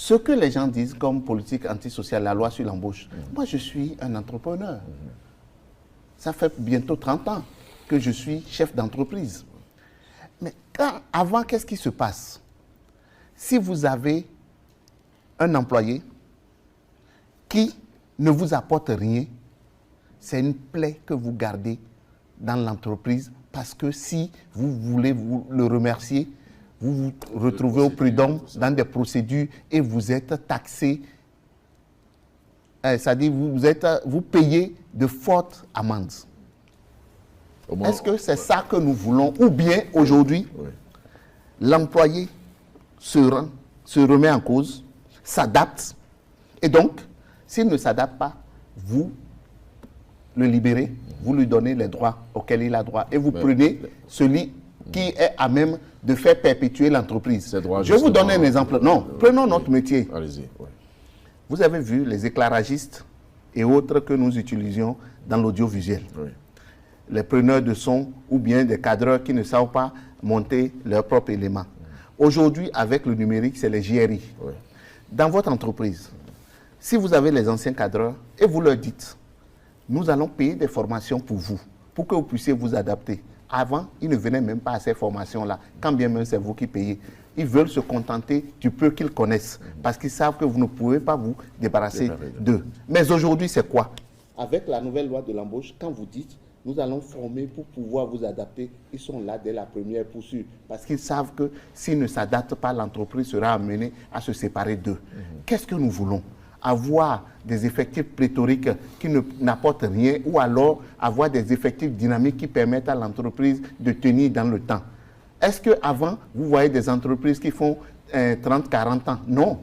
ce que les gens disent comme politique antisociale, la loi sur l'embauche, moi je suis un entrepreneur. Ça fait bientôt 30 ans que je suis chef d'entreprise. Mais avant, qu'est-ce qui se passe? Si vous avez un employé qui ne vous apporte rien, c'est une plaie que vous gardez dans l'entreprise parce que si vous voulez vous le remercier, vous vous retrouvez au prud'homme dans des procédures et vous êtes taxé. C'est-à-dire vous payez de fortes amendes. Est-ce que c'est ça que nous voulons? Ou bien aujourd'hui, l'employé se remet en cause, s'adapte, et donc, s'il ne s'adapte pas, vous le libérez, vous lui donnez les droits auxquels il a droit, et vous prenez celui qui est à même de faire perpétuer l'entreprise. Je vais vous donner un exemple. Non, prenons notre métier. Allez-y. Vous avez vu les éclairagistes et autres que nous utilisions dans l'audiovisuel. Les preneurs de son ou bien des cadreurs qui ne savent pas monter leurs propres éléments. Aujourd'hui, avec le numérique, c'est les JRI. Dans votre entreprise, si vous avez les anciens cadreurs et vous leur dites, nous allons payer des formations pour vous, pour que vous puissiez vous adapter. Avant, ils ne venaient même pas à ces formations-là, quand bien même c'est vous qui payez. Ils veulent se contenter du peu qu'ils connaissent, parce qu'ils savent que vous ne pouvez pas vous débarrasser d'eux. Mais aujourd'hui, c'est quoi? Avec la nouvelle loi de l'embauche, quand vous dites, nous allons former pour pouvoir vous adapter, ils sont là dès la première poursuite, parce qu'ils savent que s'ils ne s'adaptent pas, l'entreprise sera amenée à se séparer d'eux. Qu'est-ce que nous voulons? Avoir des effectifs pléthoriques qui n'apportent rien, ou alors avoir des effectifs dynamiques qui permettent à l'entreprise de tenir dans le temps. Est-ce qu'avant, vous voyez des entreprises qui font 30-40 ans? Non.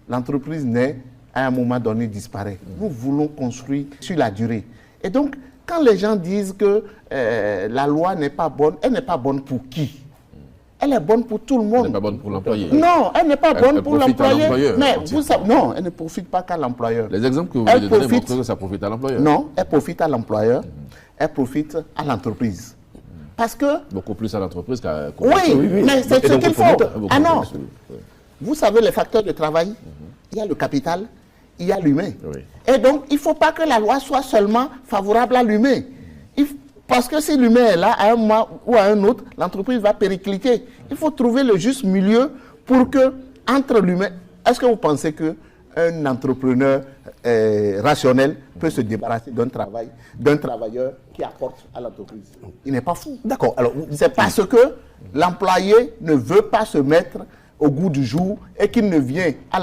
L'entreprise naît, à un moment donné, disparaît. Nous voulons construire sur la durée. Et donc, quand les gens disent que la loi n'est pas bonne, elle n'est pas bonne pour qui? Elle est bonne pour tout le monde. Elle n'est pas bonne pour l'employé. Non, elle n'est pas bonne pour l'employeur. Mais vous savez, non, elle ne profite pas qu'à l'employeur. Les exemples que vous venez de donner montrent que ça profite à l'employeur. Non, elle profite à l'employeur, elle profite à l'entreprise. Parce que... Beaucoup plus à l'entreprise qu'à... Oui, mais c'est ce qu'il faut. Ah non, vous savez les facteurs de travail, il y a le capital, il y a l'humain. Et donc, il ne faut pas que la loi soit seulement favorable à l'humain. Parce que si l'humain est là, à un moment ou à un autre, l'entreprise va péricliter. Il faut trouver le juste milieu pour que, entre l'humain... Est-ce que vous pensez qu'un entrepreneur rationnel peut se débarrasser d'un travailleur qui apporte à l'entreprise? Il n'est pas fou. D'accord. Alors, c'est parce que l'employé ne veut pas se mettre au goût du jour et qu'il ne vient à